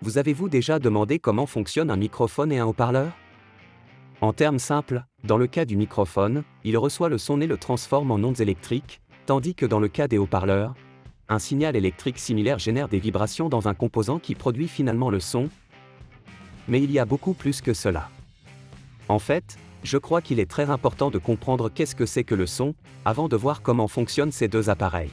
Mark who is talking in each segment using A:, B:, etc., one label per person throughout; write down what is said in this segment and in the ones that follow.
A: Vous avez-vous déjà demandé comment fonctionne un microphone et un haut-parleur? En termes simples, dans le cas du microphone, il reçoit le son et le transforme en ondes électriques, tandis que dans le cas des haut-parleurs, un signal électrique similaire génère des vibrations dans un composant qui produit finalement le son. Mais il y a beaucoup plus que cela. En fait, je crois qu'il est très important de comprendre qu'est-ce que c'est que le son, avant de voir comment fonctionnent ces deux appareils.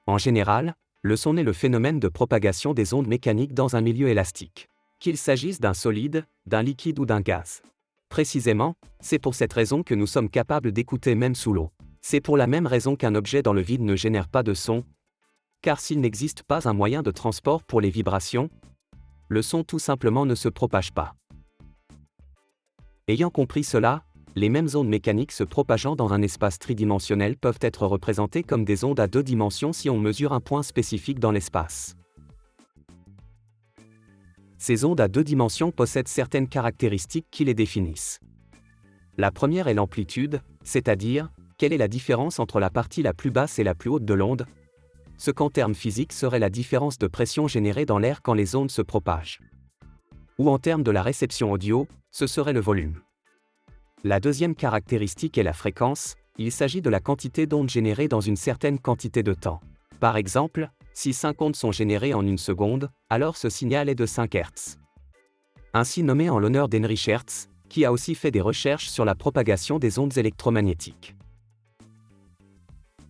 A: En général, le son est le phénomène de propagation des ondes mécaniques dans un milieu élastique. Qu'il s'agisse d'un solide, d'un liquide ou d'un gaz. Précisément, c'est pour cette raison que nous sommes capables d'écouter même sous l'eau. C'est pour la même raison qu'un objet dans le vide ne génère pas de son, car s'il n'existe pas un moyen de transport pour les vibrations, le son tout simplement ne se propage pas. Ayant compris cela, les mêmes ondes mécaniques se propageant dans un espace tridimensionnel peuvent être représentées comme des ondes à deux dimensions si on mesure un point spécifique dans l'espace. Ces ondes à deux dimensions possèdent certaines caractéristiques qui les définissent. La première est l'amplitude, c'est-à-dire, quelle est la différence entre la partie la plus basse et la plus haute de l'onde, ce qu'en termes physiques serait la différence de pression générée dans l'air quand les ondes se propagent. Ou en termes de la réception audio, ce serait le volume. La deuxième caractéristique est la fréquence, il s'agit de la quantité d'ondes générées dans une certaine quantité de temps. Par exemple, si 5 ondes sont générées en une seconde, alors ce signal est de 5 Hz. Ainsi nommé en l'honneur d'Heinrich Hertz, qui a aussi fait des recherches sur la propagation des ondes électromagnétiques.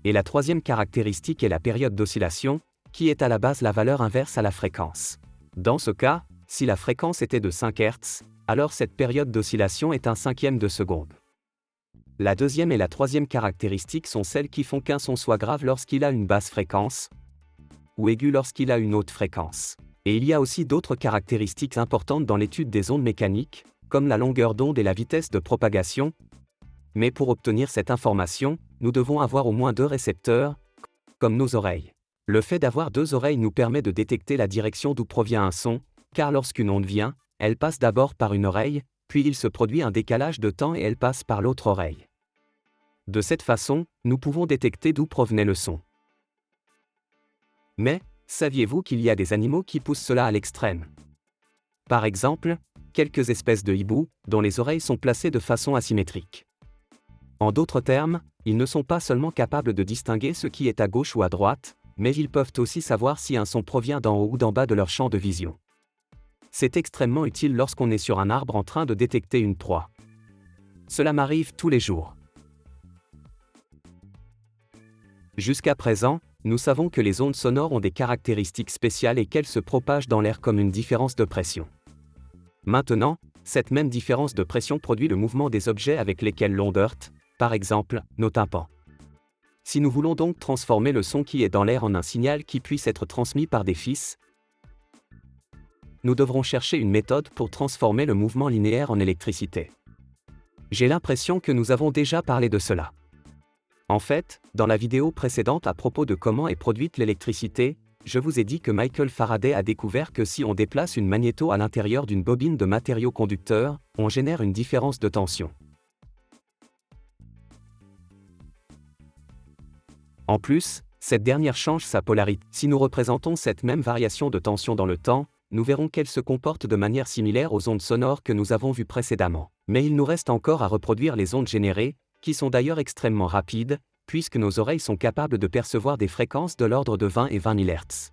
A: Et la troisième caractéristique est la période d'oscillation, qui est à la base la valeur inverse à la fréquence. Dans ce cas, si la fréquence était de 5 Hz, alors cette période d'oscillation est un cinquième de seconde. La deuxième et la troisième caractéristique sont celles qui font qu'un son soit grave lorsqu'il a une basse fréquence, ou aigu lorsqu'il a une haute fréquence. Et il y a aussi d'autres caractéristiques importantes dans l'étude des ondes mécaniques, comme la longueur d'onde et la vitesse de propagation. Mais pour obtenir cette information, nous devons avoir au moins deux récepteurs, comme nos oreilles. Le fait d'avoir deux oreilles nous permet de détecter la direction d'où provient un son, car lorsqu'une onde vient, elle passe d'abord par une oreille, puis il se produit un décalage de temps et elle passe par l'autre oreille. De cette façon, nous pouvons détecter d'où provenait le son. Mais, saviez-vous qu'il y a des animaux qui poussent cela à l'extrême? Par exemple, quelques espèces de hiboux, dont les oreilles sont placées de façon asymétrique. En d'autres termes, ils ne sont pas seulement capables de distinguer ce qui est à gauche ou à droite, mais ils peuvent aussi savoir si un son provient d'en haut ou d'en bas de leur champ de vision. C'est extrêmement utile lorsqu'on est sur un arbre en train de détecter une proie. Cela m'arrive tous les jours. Jusqu'à présent, nous savons que les ondes sonores ont des caractéristiques spéciales et qu'elles se propagent dans l'air comme une différence de pression. Maintenant, cette même différence de pression produit le mouvement des objets avec lesquels l'onde heurte, par exemple, nos tympans. Si nous voulons donc transformer le son qui est dans l'air en un signal qui puisse être transmis par des fils, nous devrons chercher une méthode pour transformer le mouvement linéaire en électricité. J'ai l'impression que nous avons déjà parlé de cela. En fait, dans la vidéo précédente à propos de comment est produite l'électricité, je vous ai dit que Michael Faraday a découvert que si on déplace une magnéto à l'intérieur d'une bobine de matériaux conducteurs, on génère une différence de tension. En plus, cette dernière change sa polarité. Si nous représentons cette même variation de tension dans le temps, nous verrons qu'elle se comporte de manière similaire aux ondes sonores que nous avons vues précédemment. Mais il nous reste encore à reproduire les ondes générées, qui sont d'ailleurs extrêmement rapides, puisque nos oreilles sont capables de percevoir des fréquences de l'ordre de 20 et 20 000 Hz.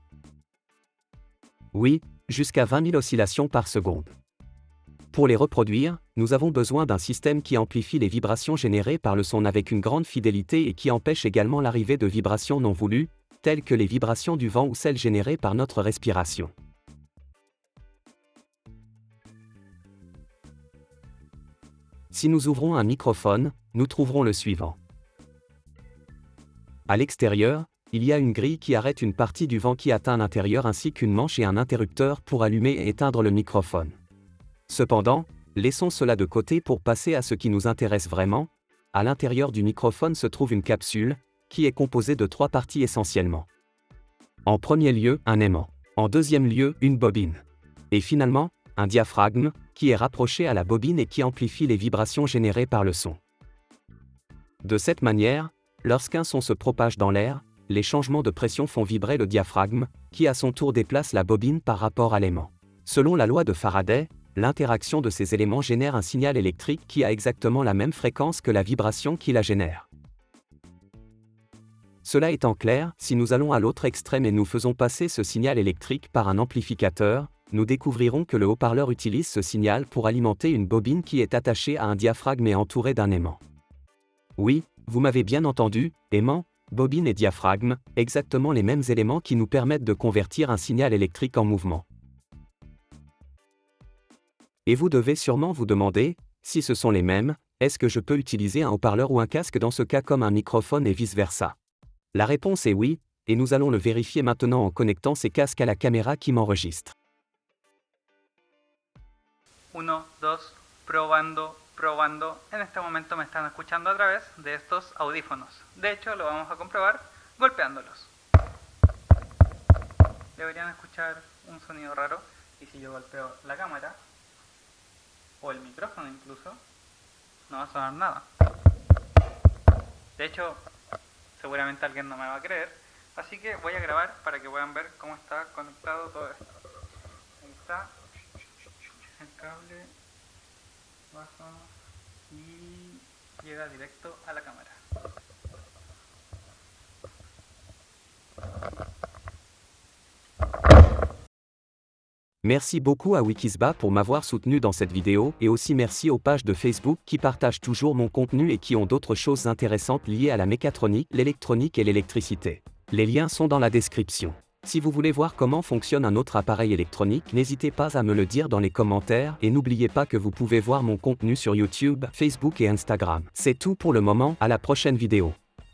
A: Oui, jusqu'à 20 000 oscillations par seconde. Pour les reproduire, nous avons besoin d'un système qui amplifie les vibrations générées par le son avec une grande fidélité et qui empêche également l'arrivée de vibrations non voulues, telles que les vibrations du vent ou celles générées par notre respiration. Si nous ouvrons un microphone, nous trouverons le suivant. À l'extérieur, il y a une grille qui arrête une partie du vent qui atteint l'intérieur ainsi qu'une manche et un interrupteur pour allumer et éteindre le microphone. Cependant, laissons cela de côté pour passer à ce qui nous intéresse vraiment. À l'intérieur du microphone se trouve une capsule, qui est composée de 3 parties essentiellement. En premier lieu, un aimant. En deuxième lieu, une bobine. Et finalement, un diaphragme, qui est rapproché à la bobine et qui amplifie les vibrations générées par le son. De cette manière, lorsqu'un son se propage dans l'air, les changements de pression font vibrer le diaphragme, qui à son tour déplace la bobine par rapport à l'aimant. Selon la loi de Faraday, l'interaction de ces éléments génère un signal électrique qui a exactement la même fréquence que la vibration qui la génère. Cela étant clair, si nous allons à l'autre extrême et nous faisons passer ce signal électrique par un amplificateur, nous découvrirons que le haut-parleur utilise ce signal pour alimenter une bobine qui est attachée à un diaphragme et entourée d'un aimant. Oui, vous m'avez bien entendu, aimant, bobine et diaphragme, exactement les mêmes éléments qui nous permettent de convertir un signal électrique en mouvement. Et vous devez sûrement vous demander, si ce sont les mêmes, est-ce que je peux utiliser un haut-parleur ou un casque dans ce cas comme un microphone et vice-versa? La réponse est oui, et nous allons le vérifier maintenant en connectant ces casques à la caméra qui m'enregistre.
B: 1, 2, probando, probando. En este momento me están escuchando a través de estos audífonos. De hecho, lo vamos a comprobar golpeándolos. Deberían escuchar un sonido raro, y si yo golpeo la cámara, o el micrófono incluso, no va a sonar nada. De hecho, seguramente alguien no me va a creer, así que voy a grabar para que puedan ver cómo está conectado todo esto. Ahí está el cable, baja y llega directo a la cámara.
A: Merci beaucoup à Wikisba pour m'avoir soutenu dans cette vidéo et aussi merci aux pages de Facebook qui partagent toujours mon contenu et qui ont d'autres choses intéressantes liées à la mécatronique, l'électronique et l'électricité. Les liens sont dans la description. Si vous voulez voir comment fonctionne un autre appareil électronique, n'hésitez pas à me le dire dans les commentaires et n'oubliez pas que vous pouvez voir mon contenu sur YouTube, Facebook et Instagram. C'est tout pour le moment, à la prochaine vidéo.